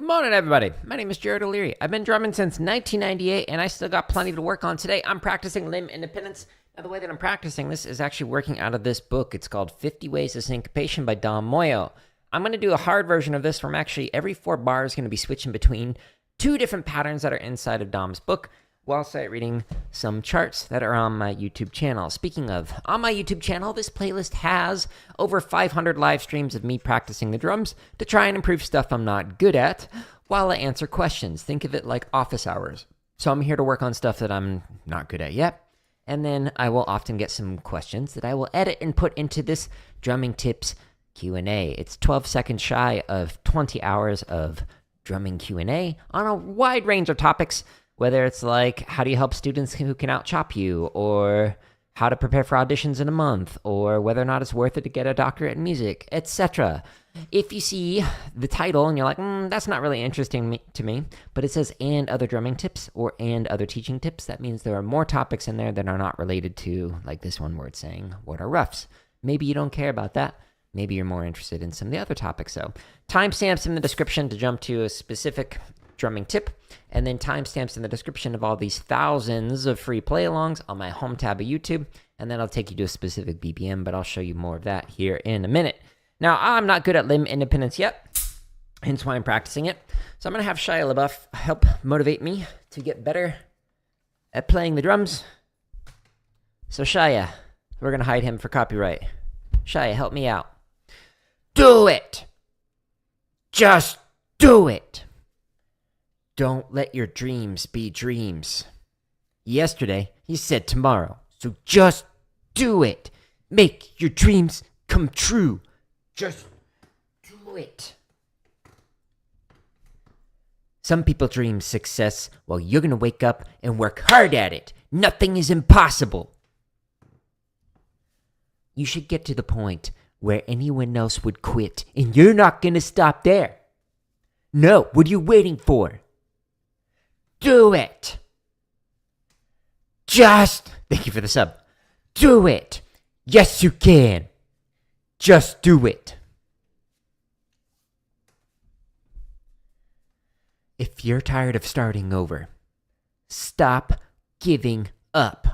Good morning, everybody. My name is RlrrRrl. I've been drumming since 1998, and I still got plenty to work on today. I'm practicing limb independence. Now, the way that I'm practicing this is actually working out of this book. It's called 50 Ways of Syncopation by Don Moyo. I'm going to do a hard version of this where I'm actually, every 4 bars, going to be switching between 2 different patterns that are inside of Dom's book, while sight reading some charts that are on my YouTube channel. Speaking of, on my YouTube channel, this playlist has over 500 live streams of me practicing the drums to try and improve stuff I'm not good at while I answer questions. Think of it like office hours. So I'm here to work on stuff that I'm not good at yet, and then I will often get some questions that I will edit and put into this drumming tips Q&A. It's 12 seconds shy of 20 hours of drumming Q&A on a wide range of topics. Whether it's like, how do you help students who can out-chop you, or how to prepare for auditions in a month, or whether or not it's worth it to get a doctorate in music, etc. If you see the title and you're like, that's not really interesting to me, but it says, and other drumming tips, or and other teaching tips, that means there are more topics in there that are not related to, like this one where it's saying, what are roughs? Maybe you don't care about that. Maybe you're more interested in some of the other topics, though. Timestamps in the description to jump to a specific drumming tip, and then timestamps in the description of all these thousands of free play-alongs on my home tab of YouTube, and then I'll take you to a specific BPM, but I'll show you more of that here in a minute. Now, I'm not good at limb independence yet, hence why I'm practicing it, so I'm going to have Shia LaBeouf help motivate me to get better at playing the drums. So Shia, we're going to hide him for copyright. Shia, help me out. Do it! Just do it! Don't let your dreams be dreams. Yesterday, you said tomorrow, so just do it. Make your dreams come true. Just do it. Some people dream success while you're going to wake up and work hard at it. Nothing is impossible. You should get to the point where anyone else would quit, and you're not going to stop there. No, what are you waiting for? Do it. Thank you for the sub. Do it. Yes, you can. Just do it. If you're tired of starting over, stop giving up.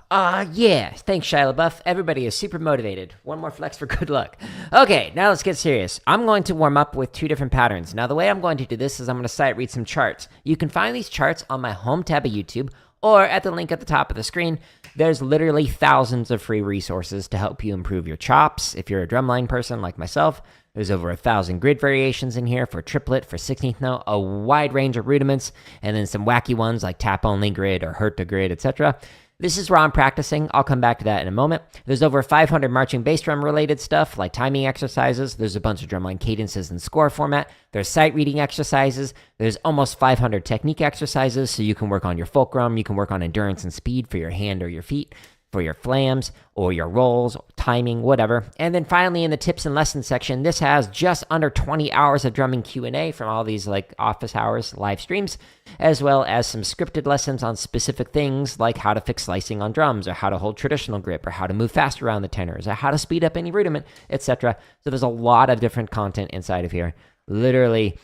Yeah. Thanks, Shia LaBeouf. Everybody is super motivated. One more flex for good luck. Okay, now let's get serious. I'm going to warm up with 2 different patterns. Now, the way I'm going to do this is I'm going to sight read some charts. You can find these charts on my home tab of YouTube or at the link at the top of the screen. There's literally thousands of free resources to help you improve your chops. If you're a drumline person like myself, there's over 1,000 grid variations in here for triplet, for 16th note, a wide range of rudiments, and then some wacky ones like tap-only grid or herta grid, etc. This is where I'm practicing. I'll come back to that in a moment. There's over 500 marching bass drum related stuff like timing exercises. There's a bunch of drumline cadences and score format. There's sight reading exercises. There's almost 500 technique exercises, so you can work on your fulcrum. You can work on endurance and speed for your hand or your feet, for your flams or your rolls, timing, whatever. And then finally in the tips and lessons section, this has just under 20 hours of drumming Q&A from all these like office hours live streams, as well as some scripted lessons on specific things like how to fix slicing on drums, or how to hold traditional grip, or how to move fast around the tenors, or how to speed up any rudiment, etc. So there's a lot of different content inside of here. Literally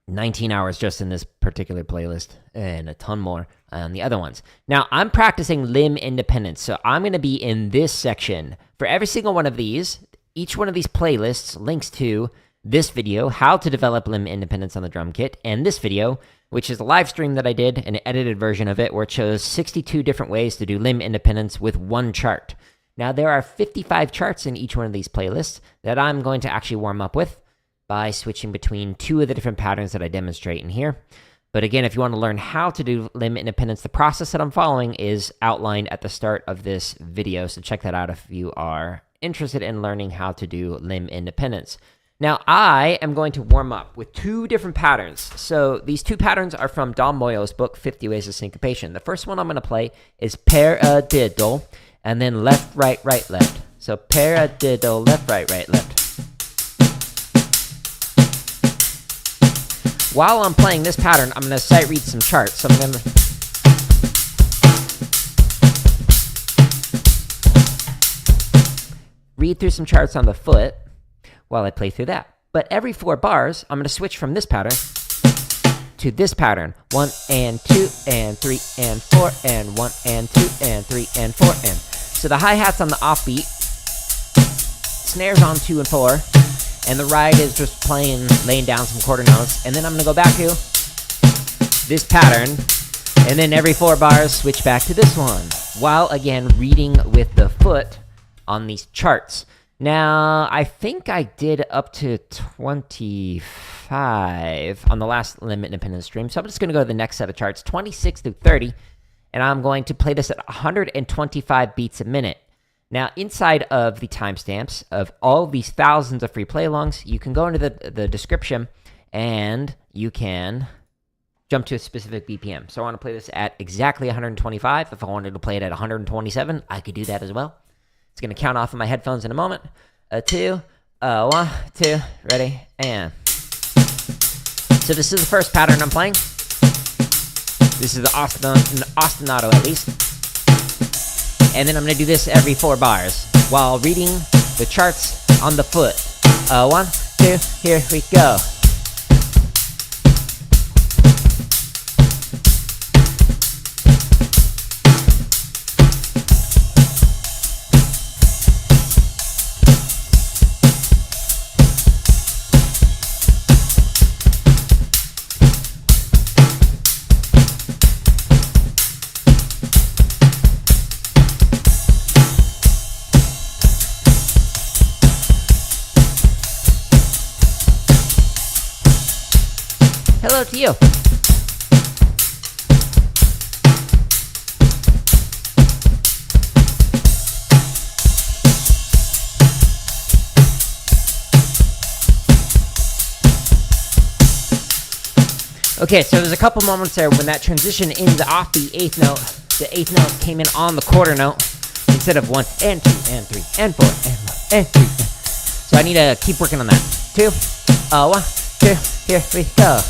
19 hours just in this particular playlist, and a ton more on the other ones. Now, I'm practicing limb independence, so I'm going to be in this section. For every single one of these, each one of these playlists links to this video, how to develop limb independence on the drum kit, and this video, which is a live stream that I did, an edited version of it, where it shows 62 different ways to do limb independence with one chart. Now, there are 55 charts in each one of these playlists that I'm going to actually warm up with by switching between 2 of the different patterns that I demonstrate in here. But again, if you want to learn how to do limb independence, the process that I'm following is outlined at the start of this video, so check that out if you are interested in learning how to do limb independence. Now, I am going to warm up with 2 different patterns. So these 2 patterns are from Don Moyo's book, 50 Ways of Syncopation. The first one I'm going to play is paradiddle, and then left, right, right, left. So paradiddle, left, right, right, left. While I'm playing this pattern, I'm going to sight read some charts. So I'm going to read through some charts on the foot while I play through that. But every 4 bars, I'm going to switch from this pattern to this pattern. 1 and 2 and 3 and 4 and 1 and 2 and 3 and 4 and. So the hi-hat's on the offbeat, snares on 2 and 4, and the ride is just laying down some quarter notes. And then I'm gonna go back to this pattern, and then every 4 bars switch back to this one, while again reading with the foot on these charts. Now, I think I did up to 25 on the last Limit Independent stream, so I'm just going to go to the next set of charts, 26 through 30, and I'm going to play this at 125 beats a minute. Now, inside of the timestamps of all these thousands of free play-alongs, you can go into the description, and you can jump to a specific BPM. So I want to play this at exactly 125. If I wanted to play it at 127, I could do that as well. It's going to count off of my headphones in a moment. 2, 1, 2, ready, and. So this is the first pattern I'm playing. This is the ostinato at least. And then I'm going to do this every 4 bars while reading the charts on the foot. 1, 2, here we go. Hello to you. Okay, so there's a couple moments there when that transition in the offbeat 8th note, the 8th note came in on the quarter note instead of 1 and 2 and 3 and 4 and 1 and 3. So I need to keep working on that. 2, 1, 2, here we go.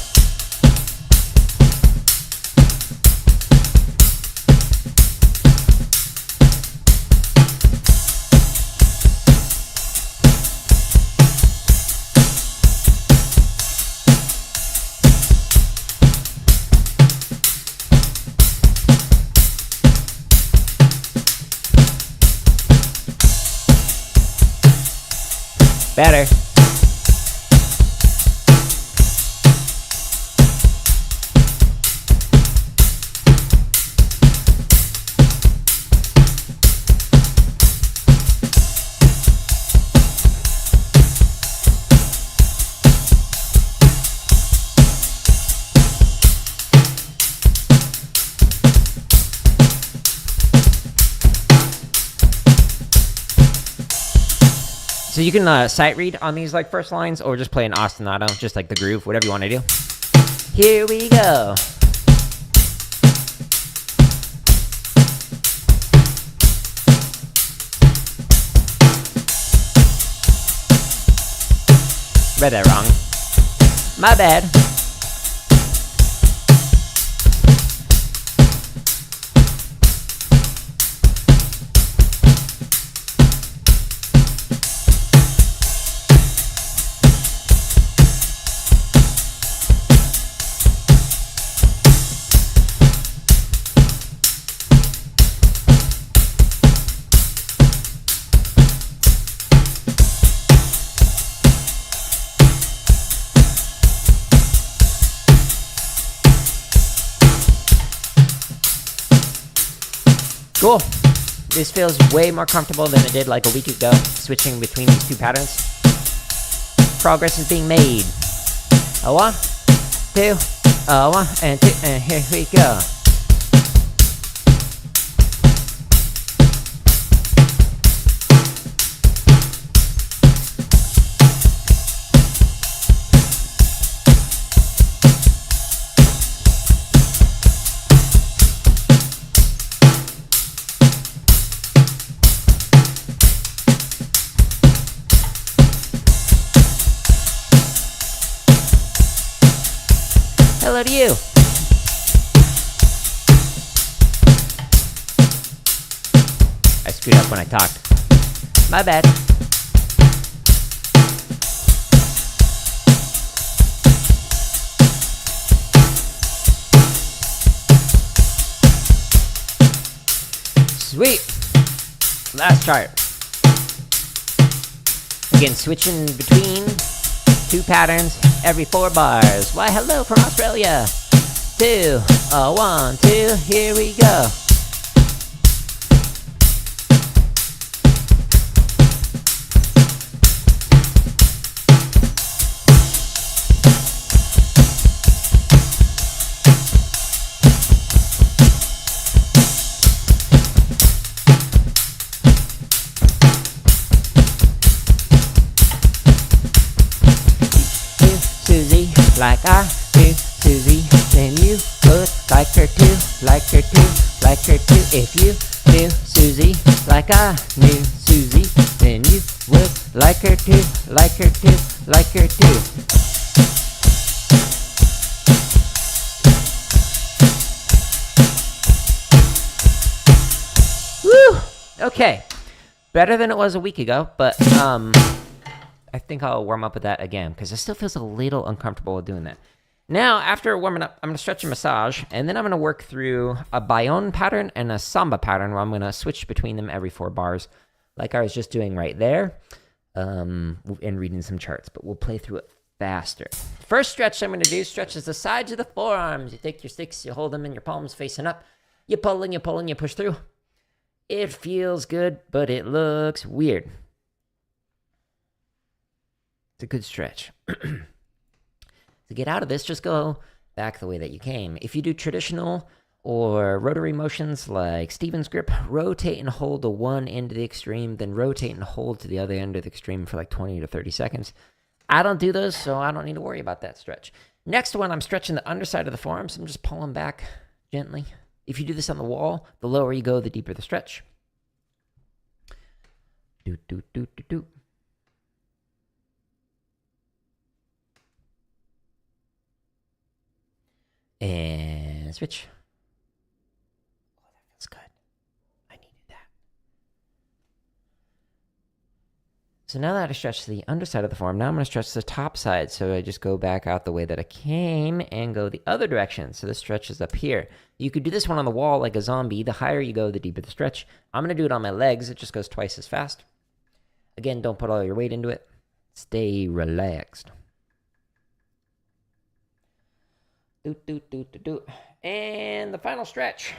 Better. So you can sight read on these like first lines, or just play an ostinato, just like the groove, whatever you want to do. Here we go. Read that wrong. My bad. Cool. This feels way more comfortable than it did like a week ago, switching between these 2 patterns. Progress is being made. 1, 2, 1 and 2, and here we go. Hello to you. I screwed up when I talked. My bad. Sweet. Last chart. Again, switching between two patterns every 4 bars. Why, hello from Australia. 2, 1, 2, here we go. Like I do Susie, then you would like her too, like her too, like her too. If you knew Susie like I knew Susie, then you would like her too, like her too, like her too. Woo! Okay, better than it was a week ago, but I think I'll warm up with that again because it still feels a little uncomfortable with doing that. Now, after warming up, I'm going to stretch and massage, and then I'm going to work through a Baião pattern and a samba pattern where I'm going to switch between them every 4 bars like I was just doing right there and reading some charts, but we'll play through it faster. First stretch I'm going to do stretches the sides of the forearms. You take your sticks, you hold them in your palms facing up, you pull and you pull and you push through. It feels good, but it looks weird. It's a good stretch. To get out of this, just go back the way that you came. If you do traditional or rotary motions like Steven's grip, rotate and hold to one end of the extreme, then rotate and hold to the other end of the extreme for like 20 to 30 seconds. I don't do those, so I don't need to worry about that stretch. Next one, I'm stretching the underside of the forearms. I'm just pulling back gently. If you do this on the wall, the lower you go, the deeper the stretch. Do, do, do, do, do. And switch. Oh, that feels good. I needed that. So now that I stretched the underside of the forearm, now I'm going to stretch the top side. So I just go back out the way that I came and go the other direction. So this stretch is up here. You could do this one on the wall like a zombie. The higher you go, the deeper the stretch. I'm going to do it on my legs. It just goes twice as fast. Again, don't put all your weight into it. Stay relaxed. And the final stretch.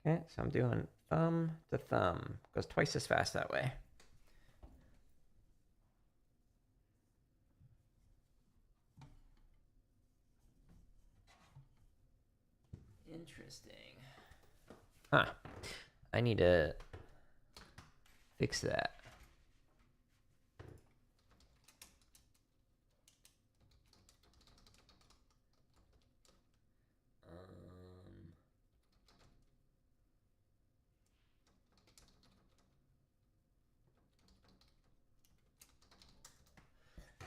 Okay, so I'm doing thumb to thumb. Goes twice as fast that way. Interesting. Huh. I need to fix that.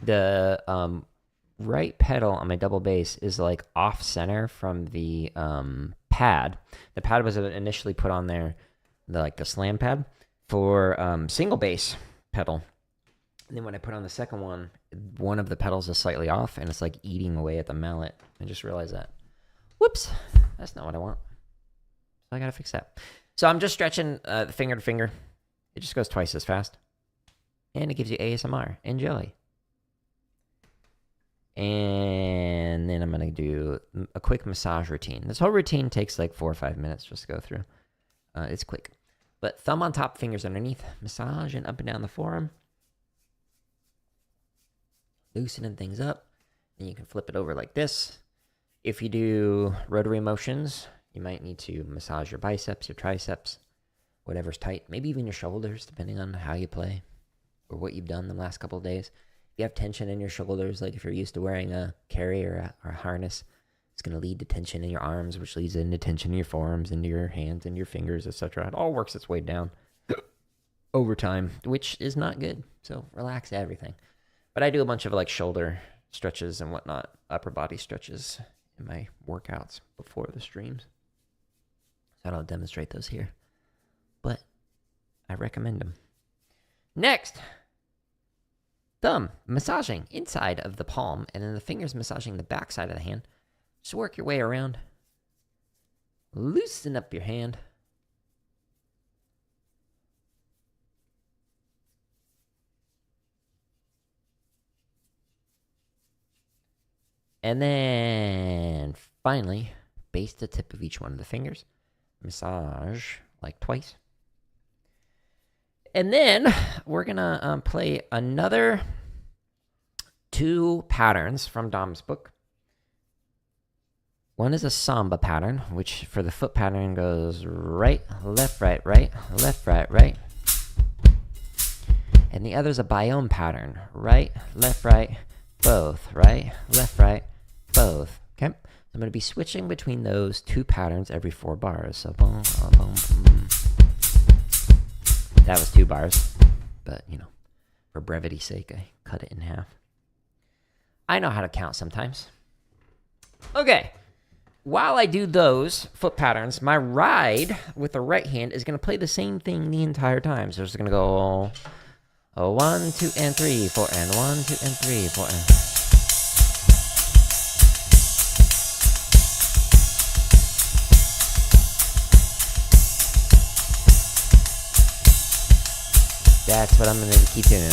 The right pedal on my double bass is like off center from the pad. The pad was initially put on there, the slam pad for single bass pedal. And then when I put on the second one of the pedals is slightly off and it's like eating away at the mallet. I just realized that. Whoops, that's not what I want. So I gotta fix that. So I'm just stretching finger to finger. It just goes twice as fast. And it gives you ASMR. Enjoy. And then I'm going to do a quick massage routine. This whole routine takes like 4 or 5 minutes just to go through. It's quick. But thumb on top, fingers underneath. Massage and up and down the forearm. Loosening things up. And you can flip it over like this. If you do rotary motions, you might need to massage your biceps, your triceps, whatever's tight. Maybe even your shoulders, depending on how you play or what you've done the last couple of days. If you have tension in your shoulders, like if you're used to wearing a carry or a harness, it's going to lead to tension in your arms, which leads into tension in your forearms, into your hands, and your fingers, etc. It all works its way down over time, which is not good. So relax everything. But I do a bunch of like shoulder stretches and whatnot, upper body stretches in my workouts before the streams. So I don't demonstrate those here, but I recommend them. Next. Thumb massaging inside of the palm, and then the fingers massaging the back side of the hand. Just work your way around. loosen up your hand. And then finally, base the tip of each one of the fingers. Massage like twice. And then we're going to play another 2 patterns from Dom's book. One is a samba pattern, which for the foot pattern goes right, left, right, left, right. And the other is a Baião pattern. Right, left, both. Right, left, both. Okay? I'm going to be switching between those 2 patterns every 4 bars. So boom, boom, boom. That was 2 bars. But, you know, for brevity's sake, I cut it in half. I know how to count sometimes. Okay. While I do those foot patterns, my ride with the right hand is going to play the same thing the entire time. So it's going to go 1, 2, and 3, 4, and 1, 2, and 3, 4, and... That's what I'm going to keep doing.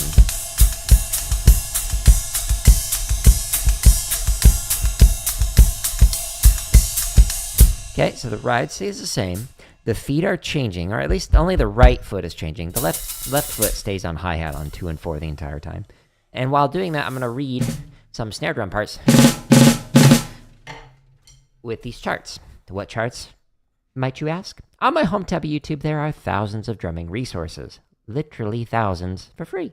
Okay, so the ride stays the same. The feet are changing, or at least only the right foot is changing. The left foot stays on hi-hat on 2 and 4 the entire time. And while doing that, I'm going to read some snare drum parts with these charts. What charts, might you ask? On my home tab of YouTube, there are thousands of drumming resources. Literally thousands for free.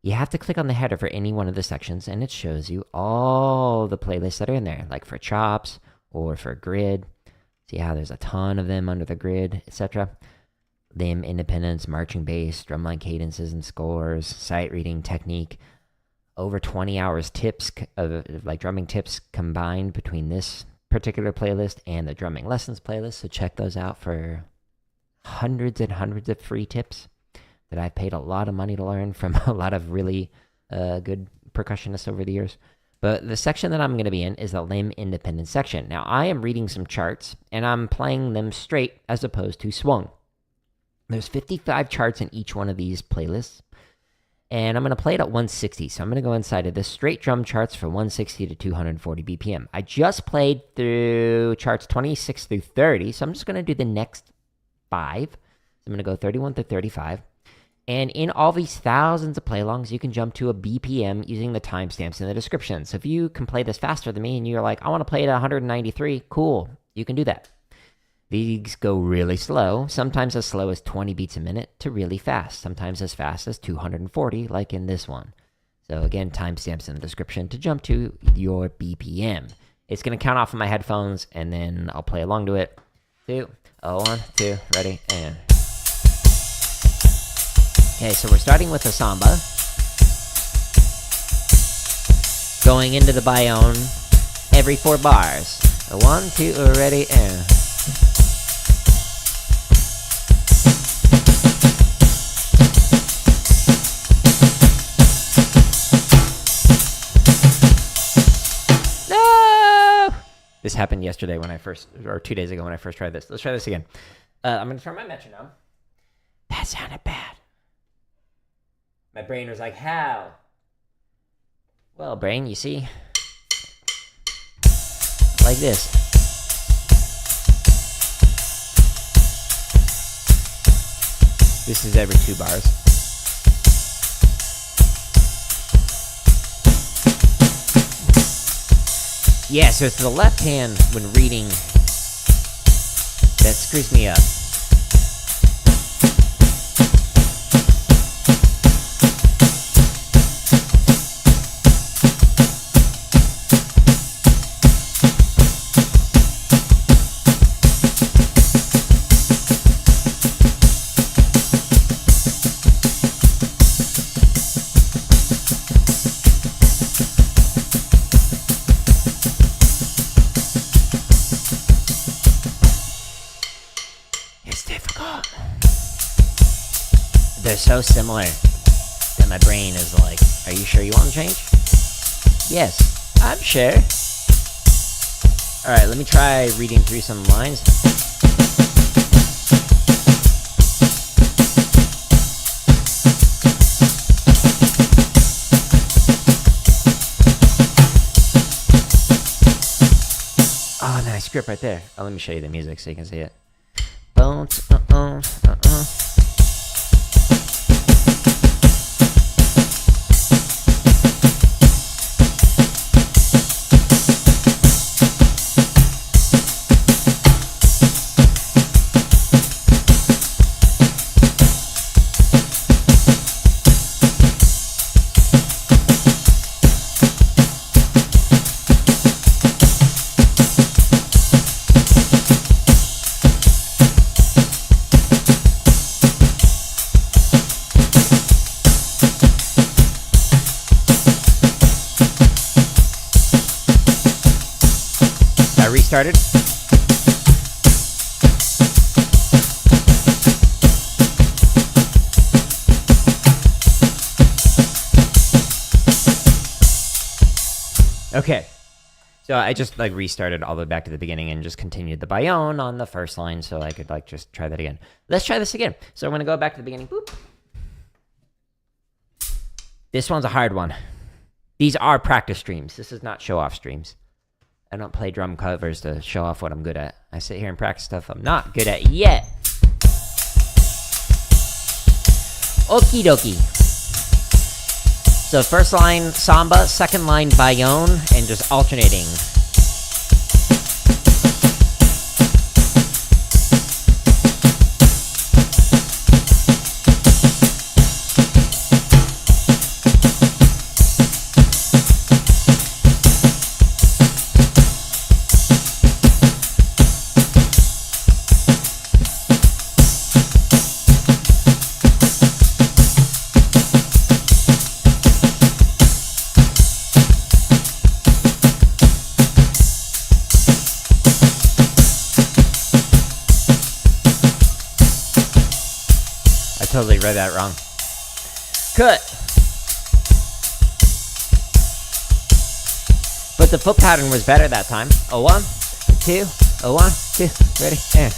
You have to click on the header for any one of the sections, and it shows you all the playlists that are in there, like for chops, or for grid. See how there's a ton of them under the grid, etc. Limb, independence, marching bass, drumline cadences and scores, sight reading technique. Over 20 hours tips of like drumming tips combined between this particular playlist and the drumming lessons playlist. So check those out for hundreds and hundreds of free tips that I've paid a lot of money to learn from a lot of really good percussionists over the years. But the section that I'm going to be in is the limb independent section. Now, I am reading some charts, and I'm playing them straight as opposed to swung. There's 55 charts in each one of these playlists, and I'm going to play it at 160. So I'm going to go inside of the straight drum charts for 160 to 240 BPM. I just played through charts 26 through 30, so I'm just going to do the next 5. So I'm going to go 31 through 35. And in all these thousands of play-alongs, you can jump to a BPM using the timestamps in the description. So if you can play this faster than me and you're like, I want to play it at 193, cool, you can do that. These go really slow, sometimes as slow as 20 beats a minute to really fast, sometimes as fast as 240, like in this one. So again, timestamps in the description to jump to your BPM. It's going to count off of my headphones, and then I'll play along to it. 2, 1, 2, ready, and... Okay, so we're starting with the samba. Going into the Baião every 4 bars. 1, 2, ready, and... No! This happened yesterday when I first, or 2 days ago when I first tried this. Let's try this again. I'm going to turn my metronome. That sounded bad. My brain was like, how? Well, brain, you see, like this. This is every 2 bars. Yeah, so it's the left hand when reading that screws me up. They're so similar that my brain is like, are you sure you want to change? Yes, I'm sure. Alright, let me try reading through some lines. Oh, nice script right there. Oh, let me show you the music so you can see it. Bones, restarted. Okay, so I just like restarted all the way back to the beginning and just continued the Baião on the first line so I could like just try that again. Let's try this again. So I'm gonna go back to the beginning. Boop. This one's a hard one. These are practice streams. This is not show-off streams. I don't play drum covers to show off what I'm good at. I sit here and practice stuff I'm not good at yet. Okie dokie. So first line samba, second line Baião, and just alternating. Totally read that wrong. Cut. But the foot pattern was better that time. A 1, a 2, a 1, 2, ready, and.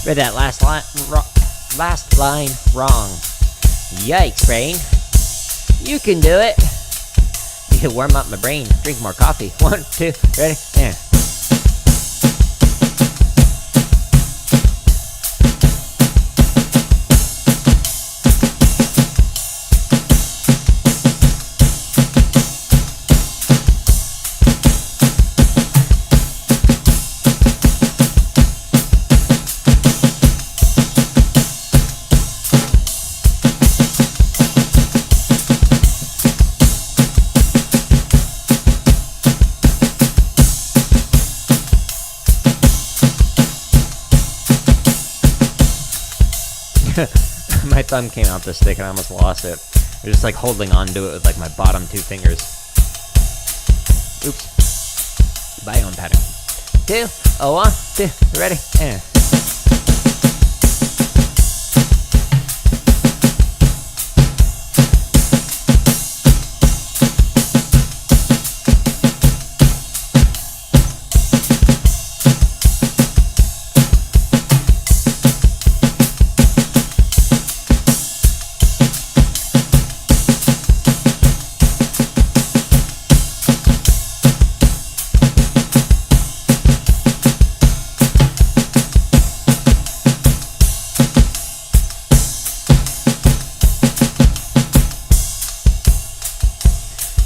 Read that last line wrong. Yikes, brain. You can do it. You can warm up my brain. Drink more coffee. 1, 2, ready, and. My thumb came out the stick and I almost lost it. I was just like holding on to it with like my bottom 2 fingers. Oops. Baião pattern. 2, a 1, 2, ready, and.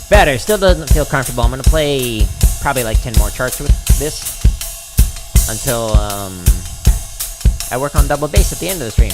Better. Still doesn't feel comfortable. I'm gonna play probably like 10 more charts with this until I work on double bass at the end of the stream.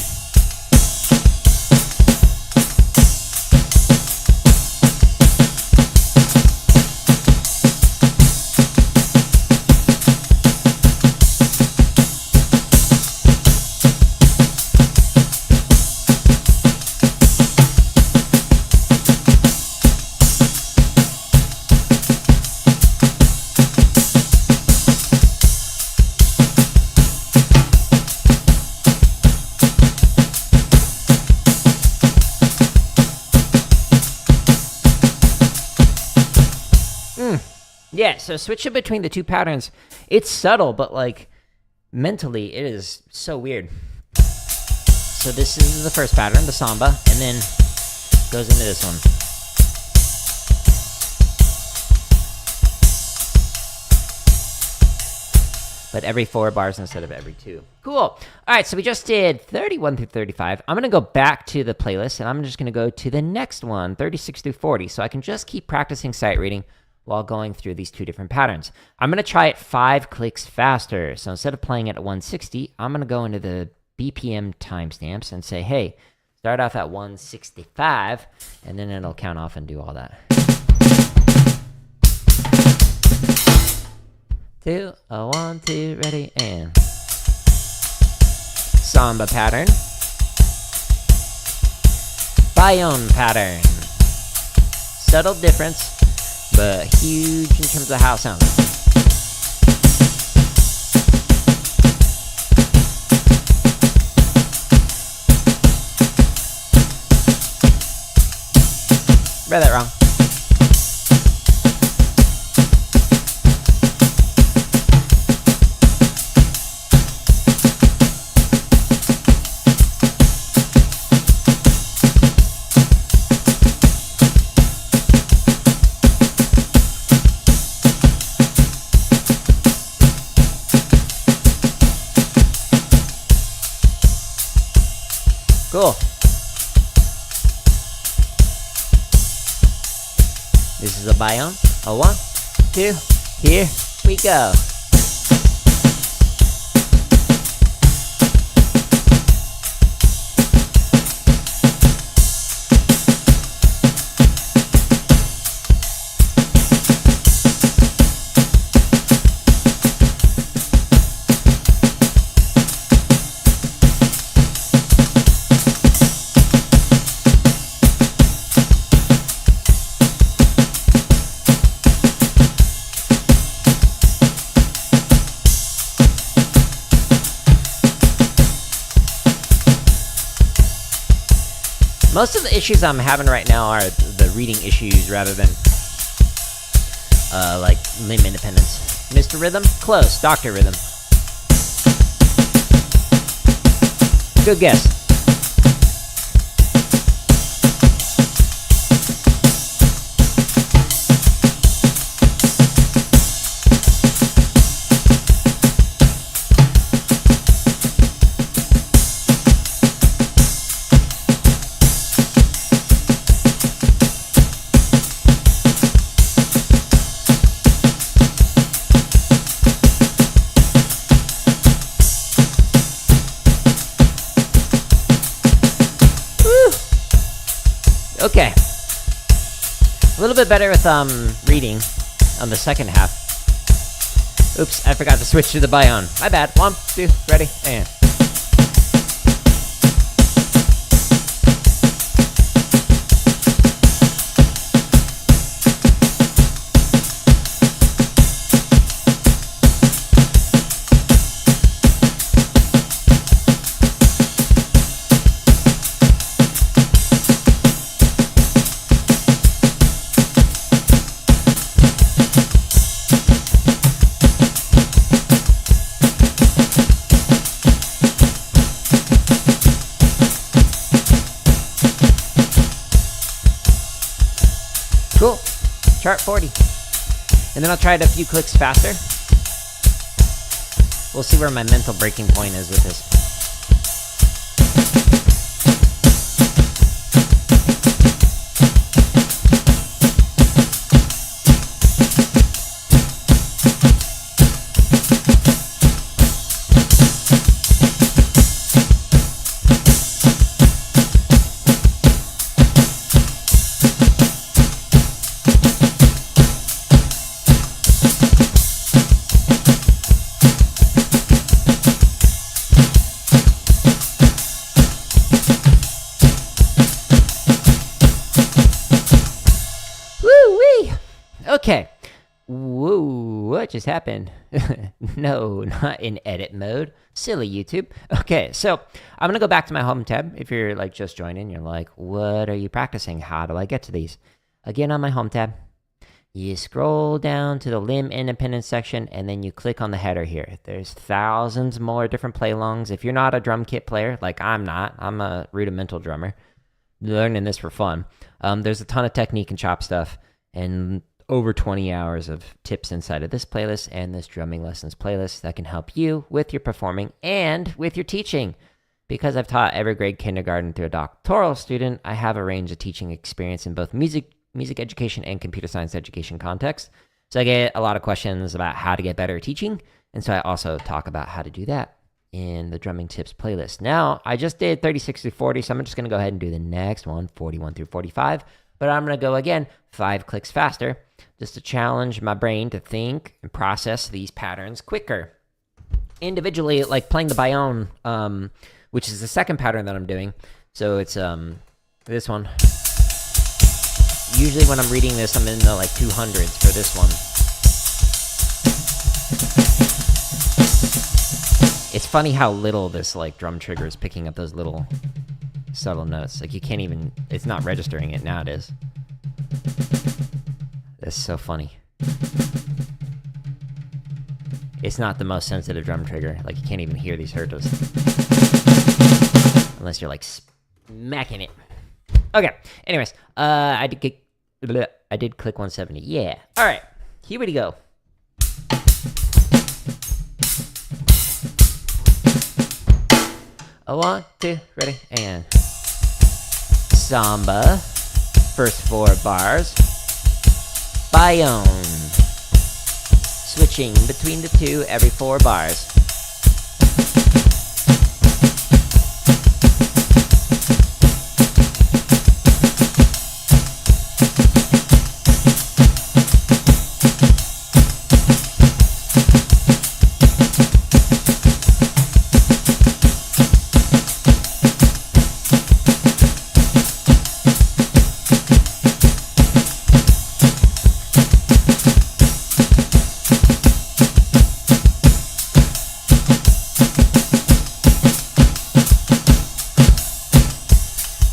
Yeah, so switching between the two patterns, it's subtle, but like mentally, it is so weird. So this is the first pattern, the samba, and then goes into this one. But every 4 bars instead of every 2. Cool. All right, so we just did 31 through 35. I'm going to go back to the playlist, and I'm just going to go to the next one, 36 through 40, so I can just keep practicing sight reading while going through these 2 different patterns. I'm going to try it 5 clicks faster. So instead of playing it at 160, I'm going to go into the BPM timestamps and say, hey, start off at 165, and then it'll count off and do all that. 2, 1, 2, ready, and samba pattern, Baião pattern. Subtle difference, but huge in terms of how it sounds. Read that wrong. Cool. This is a Baião. A 1, 2, here we go. Most of the issues I'm having right now are the reading issues rather than like limb independence. Mr. Rhythm? Close. Dr. Rhythm. Good guess. Okay. A little bit better with reading on the second half. Oops, I forgot to switch to the Baião. My bad. 1, 2, ready, and cool. Chart 40. And then I'll try it a few clicks faster. We'll see where my mental breaking point is with this. Okay. Whoa, what just happened? No, not in edit mode. Silly YouTube. Okay, so I'm going to go back to my home tab. If you're like just joining, you're like, what are you practicing? How do I get to these? Again, on my home tab, you scroll down to the limb independence section, and then you click on the header here. There's thousands more different play-alongs. If you're not a drum kit player, like I'm not, I'm a rudimental drummer, learning this for fun. There's a ton of technique and chop stuff, and over 20 hours of tips inside of this playlist and this drumming lessons playlist that can help you with your performing and with your teaching. Because I've taught every grade kindergarten through a doctoral student, I have a range of teaching experience in both music education and computer science education contexts. So I get a lot of questions about how to get better at teaching, and so I also talk about how to do that in the drumming tips playlist. Now, I just did 36 through 40, so I'm just going to go ahead and do the next one, 41 through 45, but I'm going to go again 5 clicks faster, just to challenge my brain to think and process these patterns quicker. Individually, like playing the Baião, which is the second pattern that I'm doing. So it's this one. Usually when I'm reading this, I'm in the like 200s for this one. It's funny how little this like drum trigger is picking up those little subtle notes. Like you can't even, it's not registering it. Now it is. That's so funny. It's not the most sensitive drum trigger. Like you can't even hear these hertas. Unless you're like smacking it. Okay. Anyways, I did click 170. Yeah. All right. Here we go. A 1, 2, ready, and samba. First 4 bars. Baião. Switching between the 2 every 4 bars.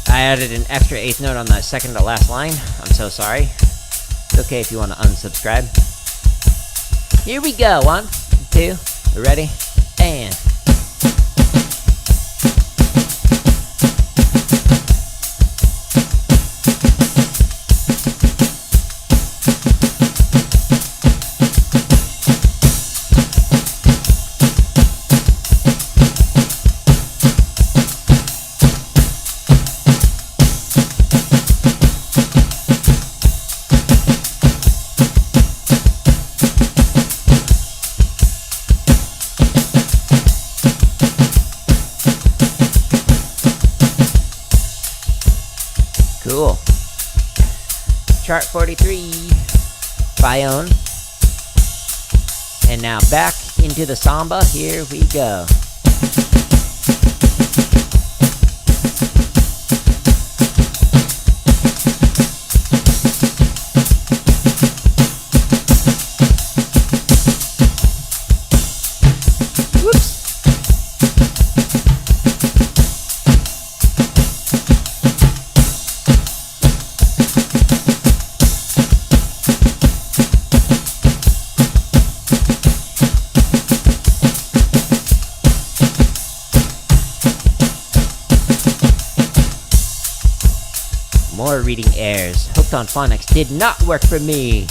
I added an extra 8th note on the second to last line. I'm so sorry. It's okay if you want to unsubscribe. Here we go. 1, 2, ready, and... Cool. Chart 43, Baião. And now back into the samba. Here we go. More reading airs. Hooked on Phonics did not work for me.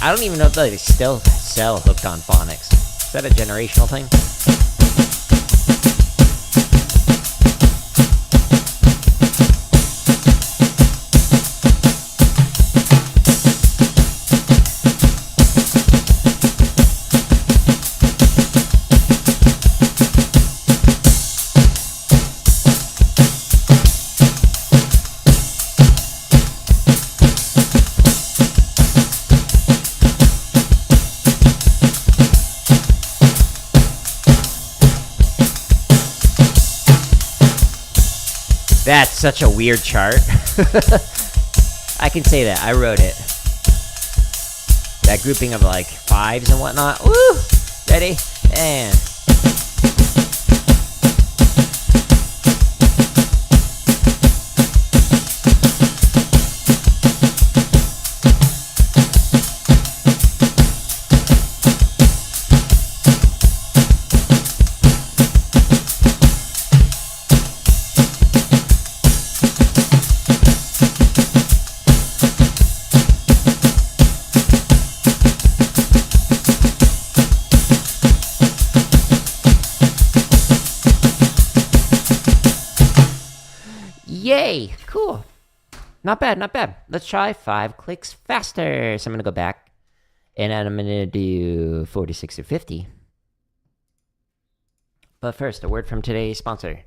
I don't even know if they still sell Hooked on Phonics. Is that a generational thing? That's such a weird chart. I can say that. I wrote it. That grouping of like 5s and whatnot. Woo! Ready? And... Hey, cool. Not bad, not bad. Let's try 5 clicks faster. So I'm going to go back. And then I'm going to do 46 or 50. But first, a word from today's sponsor.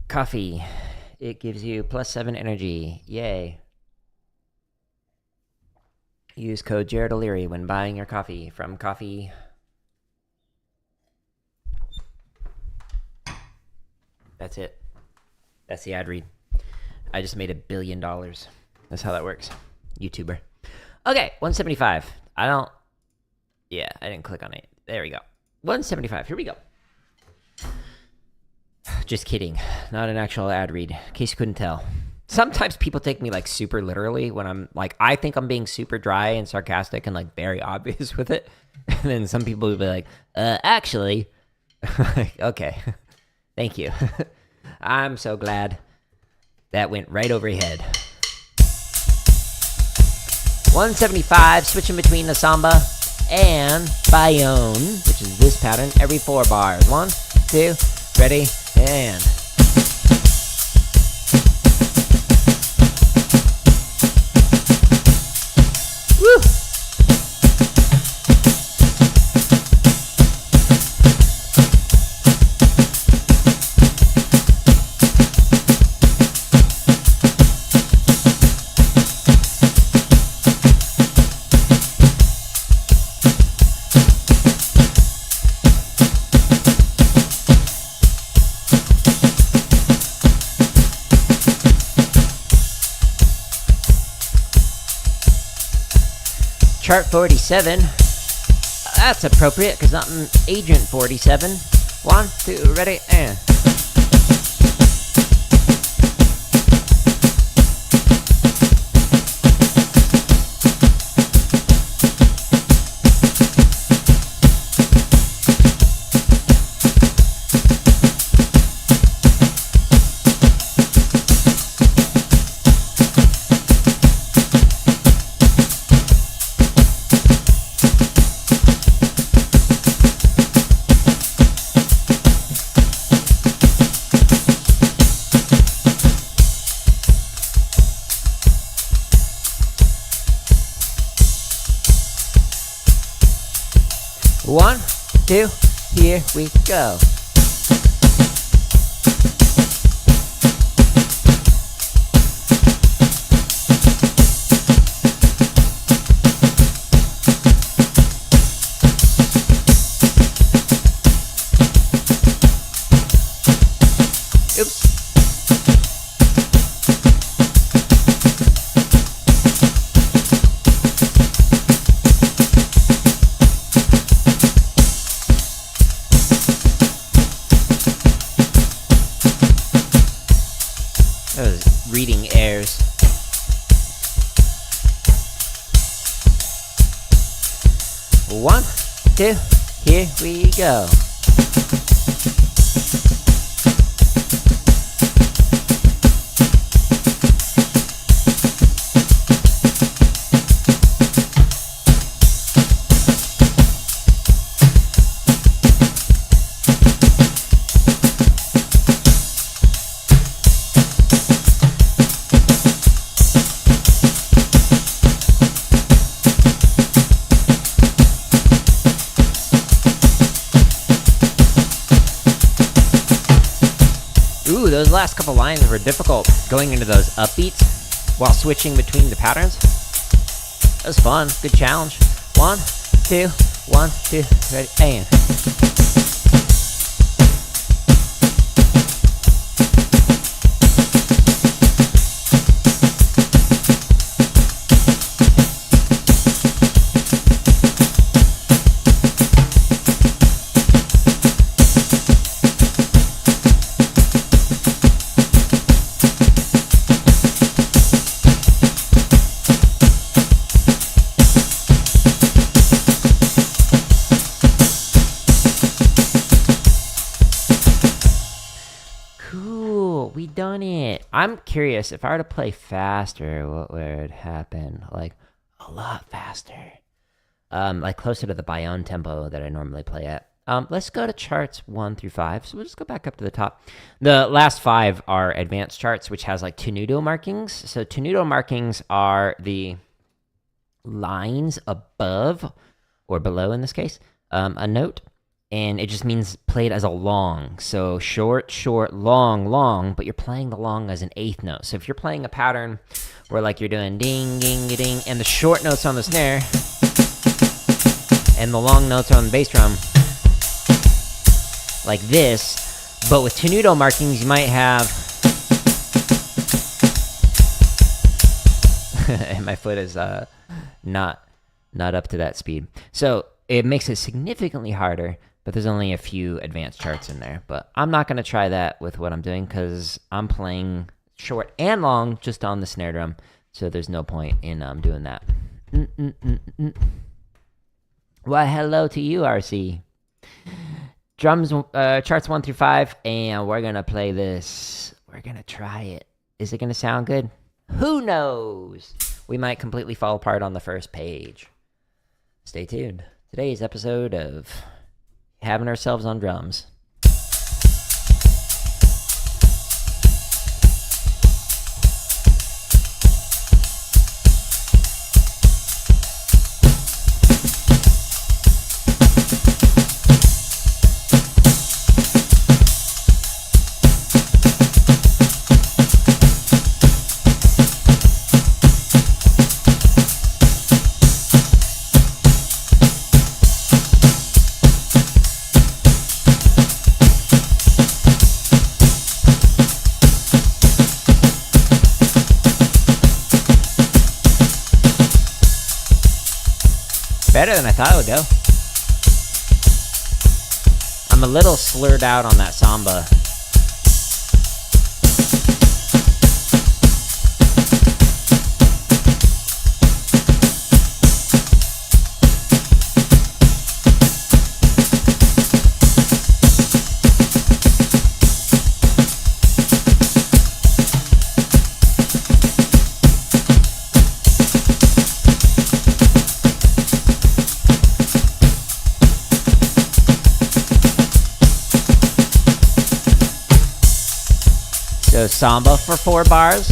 Coffee. It gives you +7 energy. Yay. Use code RlrrRrl when buying your coffee from Coffee. That's it. That's the ad read. I just made $1 billion. That's how that works. YouTuber. Okay, 175. Yeah, I didn't click on it. There we go. 175. Here we go. Just kidding. Not an actual ad read, in case you couldn't tell. Sometimes people take me like super literally when I'm like, I think I'm being super dry and sarcastic and like very obvious with it. And then some people will be like, actually. Like, okay. Thank you. I'm so glad that went right over your head. 175, switching between the samba and Baião, which is this pattern, every 4 bars. 1, 2, ready, and... Woo! Chart 47. That's appropriate because I'm Agent 47. 1, 2, ready, and... One, two, here we go. Oops. That was reading airs. One, two, here we go. Ooh, those last couple lines were difficult, going into those upbeats while switching between the patterns. That was fun, good challenge. 1, 2, 1, 2, ready, and... Cool, we done it. I'm curious, if I were to play faster, what would happen? Like, a lot faster. Like closer to the Baião tempo that I normally play at. Let's go to charts 1 through 5. So we'll just go back up to the top. The last 5 are advanced charts, which has like tenuto markings. So tenuto markings are the lines above, or below in this case, a note. And it just means played as a long. So short, short, long, long, but you're playing the long as an 8th note. So if you're playing a pattern where like you're doing ding, ding, ding, and the short notes on the snare, and the long notes on the bass drum, like this, but with tenuto markings, you might have... and my foot is not up to that speed. So it makes it significantly harder, but there's only a few advanced charts in there. But I'm not going to try that with what I'm doing because I'm playing short and long just on the snare drum. So there's no point in doing that. Why, hello to you, RC. Drums, charts 1 through 5, and we're going to play this. We're going to try it. Is it going to sound good? Who knows? We might completely fall apart on the first page. Stay tuned. Today's episode of Having Ourselves on Drums. Better than I thought it would go. I'm a little slurred out on that samba. So samba for 4 bars,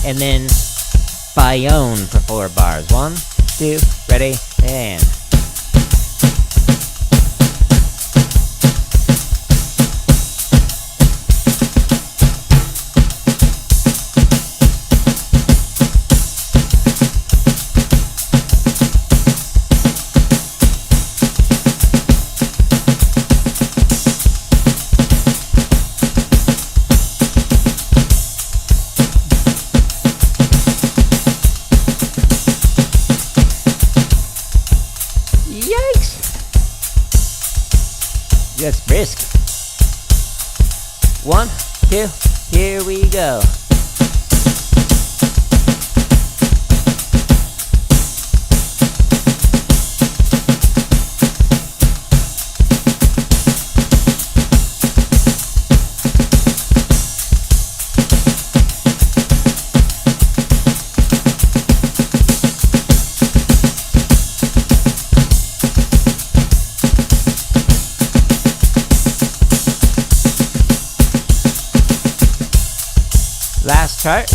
and then Baião for 4 bars. 1, 2, ready, and... That's brisk. 1, 2, here we go. Last chart.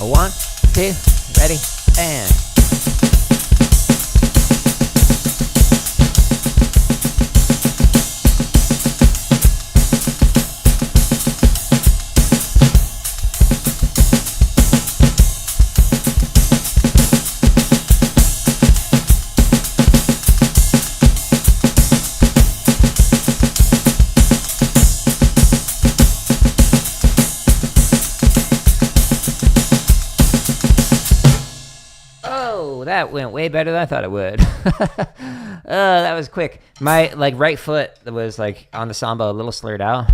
A 1, 2, ready, and... That went way better than I thought it would. That was quick. My right foot was on the samba a little slurred out,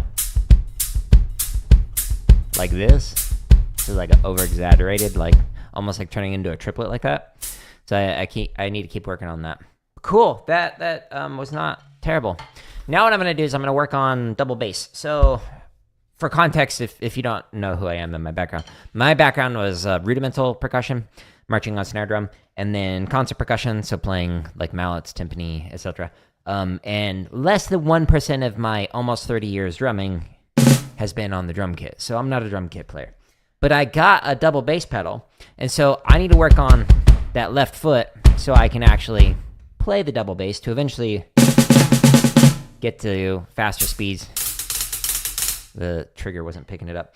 like this. So over exaggerated, almost turning into a triplet like that. So I need to keep working on that. Cool. That was not terrible. Now what I'm gonna do is I'm gonna work on double bass. So for context, if you don't know who I am and my background was rudimental percussion. marching on snare drum, and then concert percussion, so playing like mallets, timpani, etc. And less than 1% of my almost 30 years drumming has been on the drum kit, so I'm not a drum kit player. But I got a double bass pedal, and so I need to work on that left foot so I can actually play the double bass to eventually get to faster speeds. The trigger wasn't picking it up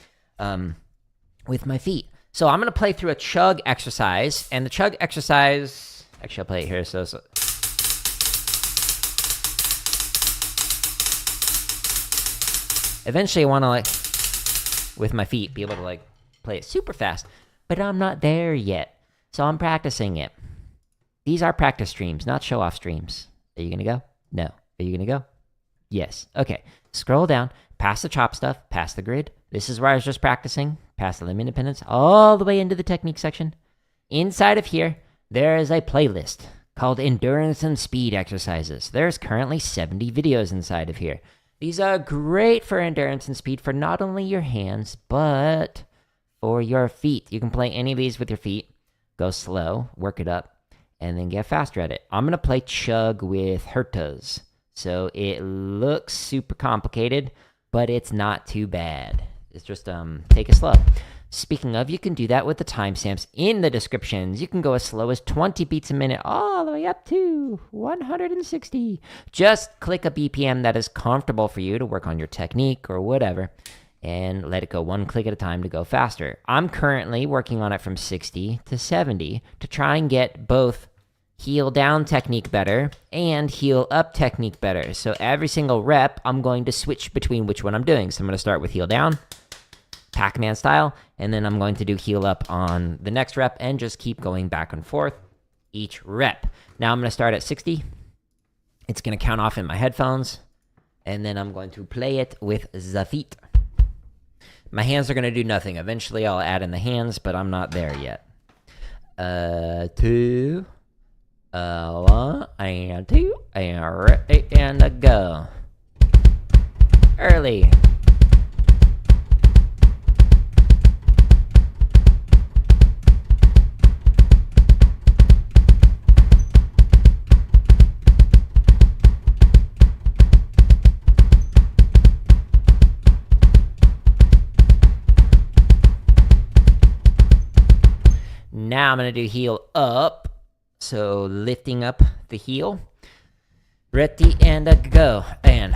with my feet. So I'm going to play through a chug exercise, and the chug exercise... Actually, I'll play it here. So eventually I want to, like, with my feet, be able to, like, play it super fast. But I'm not there yet, so I'm practicing it. These are practice streams, not show-off streams. Are you going to go? No. Are you going to go? Yes. Okay. Scroll down, past the chop stuff, past the grid. This is where I was just practicing, past the limb independence, all the way into the technique section. Inside of here, there is a playlist called Endurance and Speed Exercises. There's currently 70 videos inside of here. These are great for endurance and speed for not only your hands, but for your feet. You can play any of these with your feet. Go slow, work it up, and then get faster at it. I'm going to play Chug with hertas. So it looks super complicated, but it's not too bad. It's just take it slow. Speaking of, you can do that with the timestamps in the descriptions. You can go as slow as 20 beats a minute all the way up to 160. Just click a BPM that is comfortable for you to work on your technique or whatever, and let it go one click at a time to go faster. I'm currently working on it from 60 to 70 to try and get both heel down technique better and heel up technique better. So every single rep, I'm going to switch between which one I'm doing. So I'm going to start with heel down, Pac-Man style, and then I'm going to do heel up on the next rep and just keep going back and forth each rep. Now I'm going to start at 60. It's going to count off in my headphones, and then I'm going to play it with the feet. My hands are going to do nothing. Eventually I'll add in the hands, but I'm not there yet. 2, 1, and 2, and ready, and go. Early. Now I'm going to do heel up. So lifting up the heel. Ready and go. And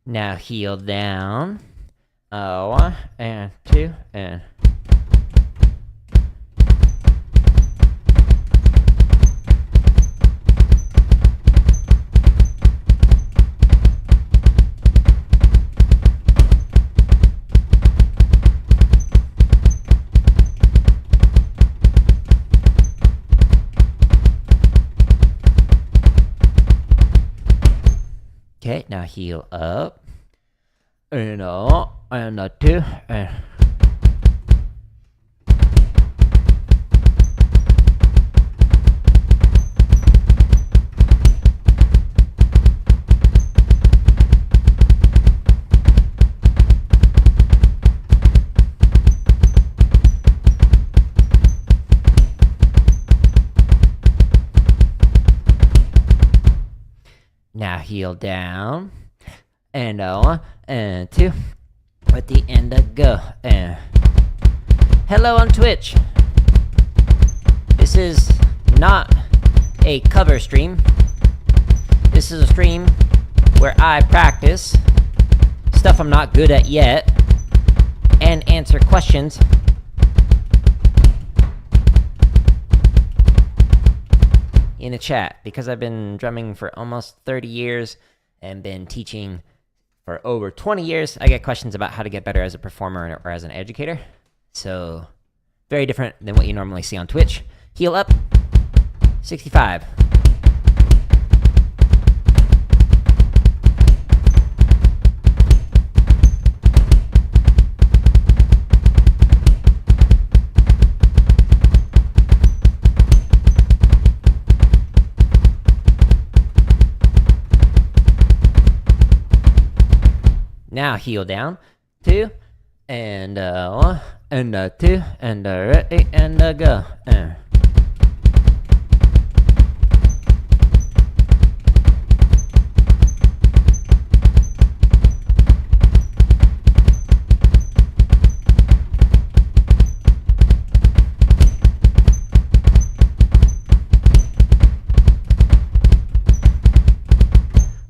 now heel down. 1 and 2 and okay, now heel up. And 2 and now heel down. And 1 and 2 at the end of go. And hello on Twitch. This is not a cover stream. This is a stream where I practice stuff I'm not good at yet and answer questions. In the chat, because I've been drumming for almost 30 years and been teaching for over 20 years, I get questions about how to get better as a performer or as an educator. So, very different than what you normally see on Twitch. Heel up, 65. Now heel down, 2, and 1, and 2, and ready, and go.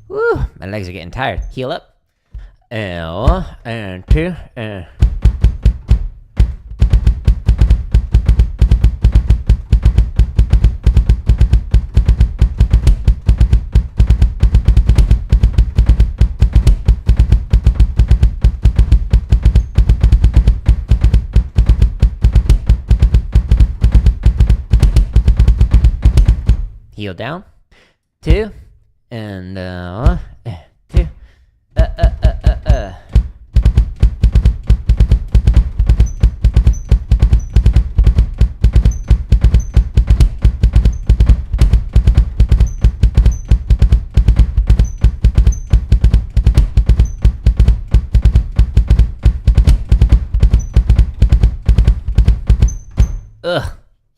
Woo! My legs are getting tired. Heel up. And 1, and 2, and... Heel down, 2, and 1, and 2,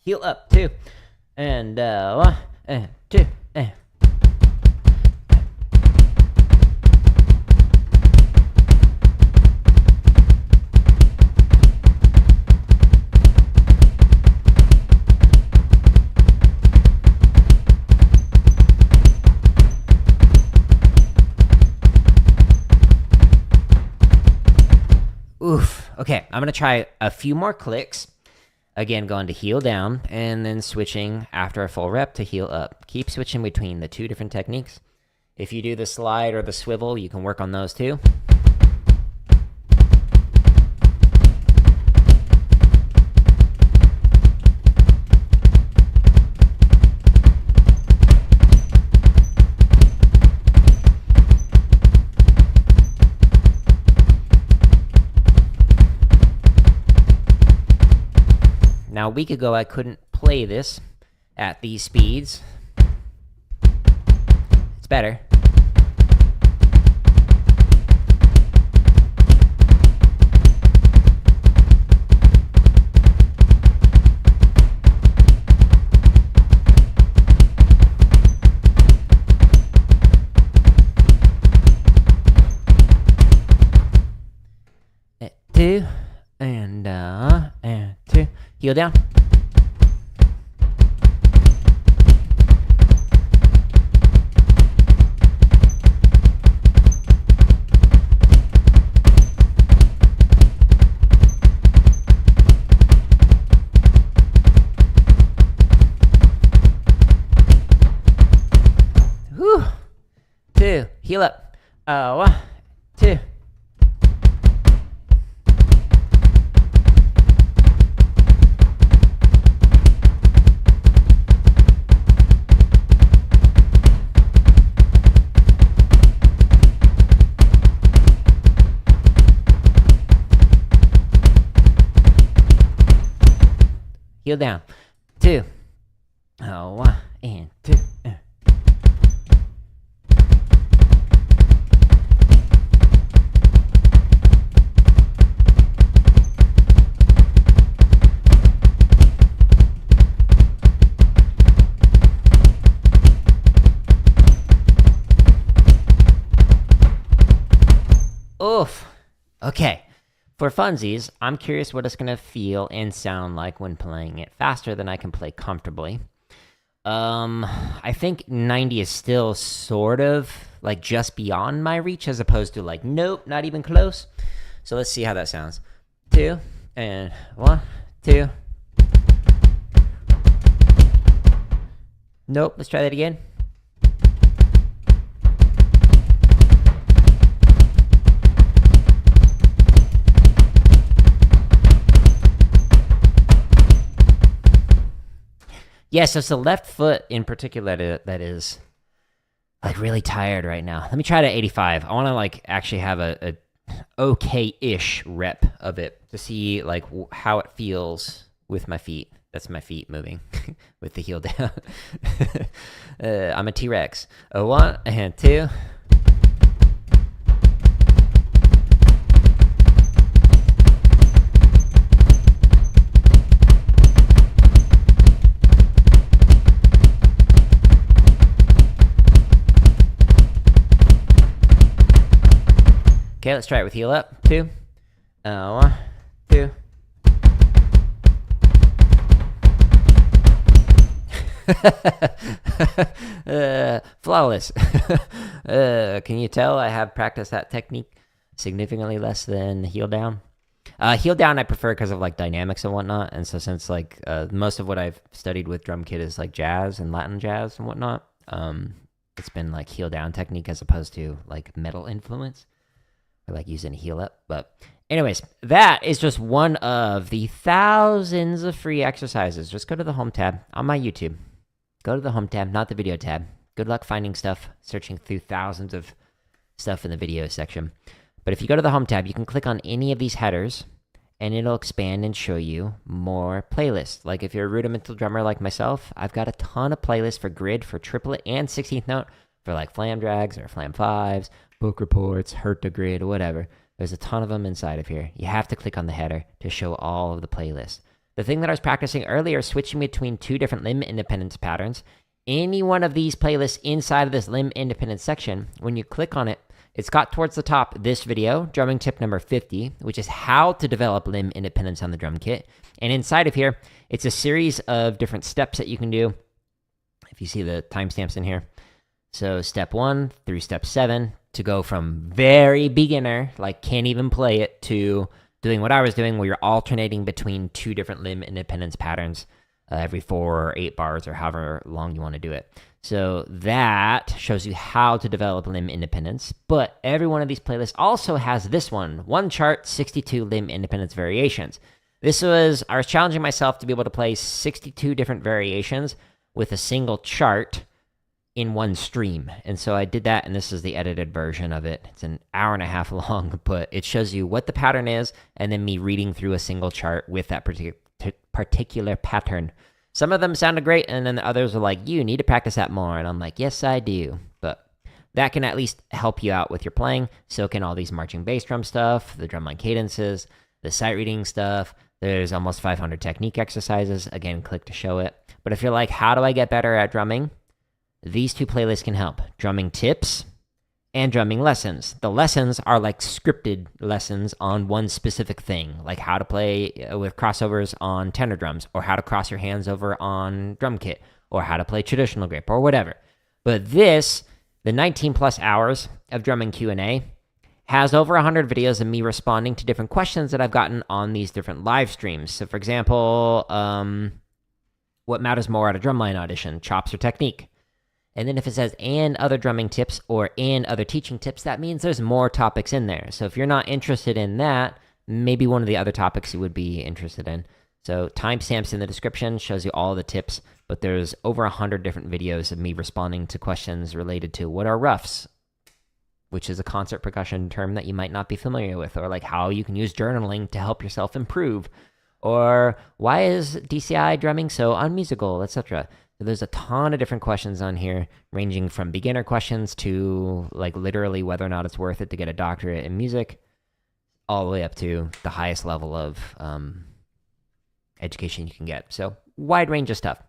heel up, 2, and 1, and 2, and... Oof. Okay, I'm gonna try a few more clicks. Again, going to heel down, and then switching after a full rep to heel up. Keep switching between the 2 different techniques. If you do the slide or the swivel, you can work on those too. Now, a week ago, I couldn't play this at these speeds. It's better. Two, and 2. Heel down. Whew. 2. Heel up. 1, 2. Heel down, 2, 1, and 2. Oof. Okay. For funsies, I'm curious what it's going to feel and sound like when playing it faster than I can play comfortably. I think 90 is still sort of like just beyond my reach as opposed to like, nope, not even close. So let's see how that sounds. 2, and 1, 2. Nope, let's try that again. Yeah, so it's the left foot in particular that is like really tired right now. Let me try to 85. I want to like actually have a okay-ish rep of it to see like how it feels with my feet. That's my feet moving with the heel down. I'm a T-Rex. 1 and 2. Okay, let's try it with heel up. 2. 1, 2. Flawless. Can you tell I have practiced that technique significantly less than heel down? Heel down I prefer because of like dynamics and whatnot, and so since like most of what I've studied with drum kit is like jazz and Latin jazz and whatnot, it's been like heel down technique as opposed to like metal influence or like using heel up. But anyways, that is just one of the thousands of free exercises. Just go to the home tab on my YouTube. Go to the home tab, not the video tab. Good luck finding stuff, searching through thousands of stuff in the video section. But if you go to the home tab, you can click on any of these headers, and it'll expand and show you more playlists. Like if you're a rudimental drummer like myself, I've got a ton of playlists for grid, for triplet, and 16th note, for like flam drags or flam 5s, book reports, herta grid, whatever. There's a ton of them inside of here. You have to click on the header to show all of the playlists. The thing that I was practicing earlier, switching between 2 different limb independence patterns. Any one of these playlists inside of this limb independence section, when you click on it, it's got towards the top this video, drumming tip number 50, which is how to develop limb independence on the drum kit. And inside of here, it's a series of different steps that you can do. If you see the timestamps in here. So step 1 through step 7 to go from very beginner, like can't even play it, to doing what I was doing, where you're alternating between 2 different limb independence patterns every 4 or 8 bars or however long you want to do it. So that shows you how to develop limb independence. But every one of these playlists also has this one chart, 62 limb independence variations. I was challenging myself to be able to play 62 different variations with a single chart in one stream. And so I did that, and this is the edited version of it. It's an hour and a half long, but it shows you what the pattern is, and then me reading through a single chart with that particular pattern. Some of them sounded great, and then the others are like, you need to practice that more. And I'm like, yes, I do. But that can at least help you out with your playing. So can all these marching bass drum stuff, the drumline cadences, the sight reading stuff. There's almost 500 technique exercises. Again, click to show it. But if you're like, how do I get better at drumming? These 2 playlists can help. Drumming tips and drumming lessons. The lessons are like scripted lessons on one specific thing, like how to play with crossovers on tenor drums, or how to cross your hands over on drum kit, or how to play traditional grip, or whatever. But this, the 19 plus hours of drumming Q&A, has over 100 videos of me responding to different questions that I've gotten on these different live streams. So for example, what matters more at a drumline audition, chops or technique? And then if it says and other drumming tips or and other teaching tips, that means there's more topics in there. So if you're not interested in that, maybe one of the other topics you would be interested in. So timestamps in the description shows you all the tips, but there's over 100 different videos of me responding to questions related to what are roughs, which is a concert percussion term that you might not be familiar with, or like how you can use journaling to help yourself improve, or why is DCI drumming so unmusical, etc. So there's a ton of different questions on here, ranging from beginner questions to like literally whether or not it's worth it to get a doctorate in music, all the way up to the highest level of education you can get. So wide range of stuff.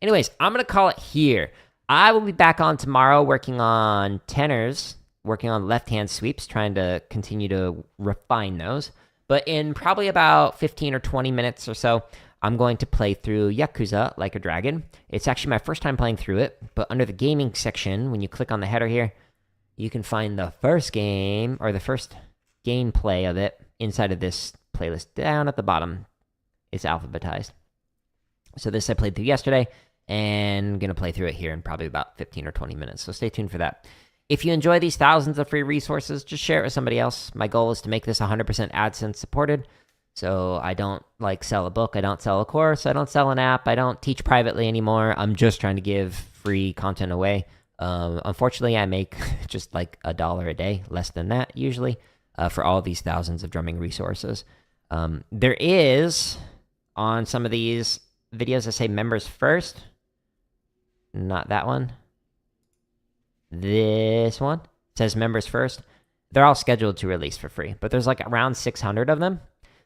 Anyways, I'm going to call it here. I will be back on tomorrow working on tenors, working on left-hand sweeps, trying to continue to refine those. But in probably about 15 or 20 minutes or so, I'm going to play through Yakuza Like a Dragon. It's actually my first time playing through it, but under the gaming section, when you click on the header here, you can find the first game, or the first gameplay of it, inside of this playlist down at the bottom. It's alphabetized. So this I played through yesterday, and I'm going to play through it here in probably about 15 or 20 minutes, so stay tuned for that. If you enjoy these thousands of free resources, just share it with somebody else. My goal is to make this 100% AdSense supported. So I don't like sell a book, I don't sell a course, I don't sell an app, I don't teach privately anymore. I'm just trying to give free content away. Unfortunately, I make just like $1 a day, less than that usually, for all these thousands of drumming resources. There is, on some of these videos that say members first, not that one. This one says members first. They're all scheduled to release for free, but there's like around 600 of them.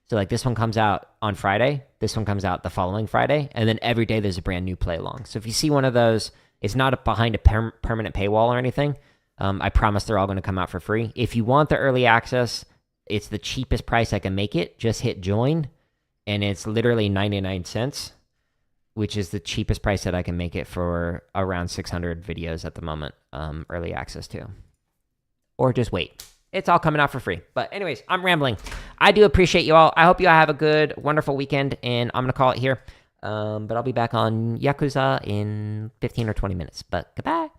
So like this one comes out on Friday, this one comes out the following Friday, and then every day there's a brand new play along. So if you see one of those, it's not behind a permanent paywall or anything, I promise they're all going to come out for free. If you want the early access, it's the cheapest price I can make it. Just hit join, and it's literally 99 cents, which is the cheapest price that I can make it for around 600 videos at the moment, early access to. Or just wait. It's all coming out for free. But anyways, I'm rambling. I do appreciate you all. I hope you all have a good, wonderful weekend, and I'm going to call it here. But I'll be back on Yakuza in 15 or 20 minutes. But goodbye.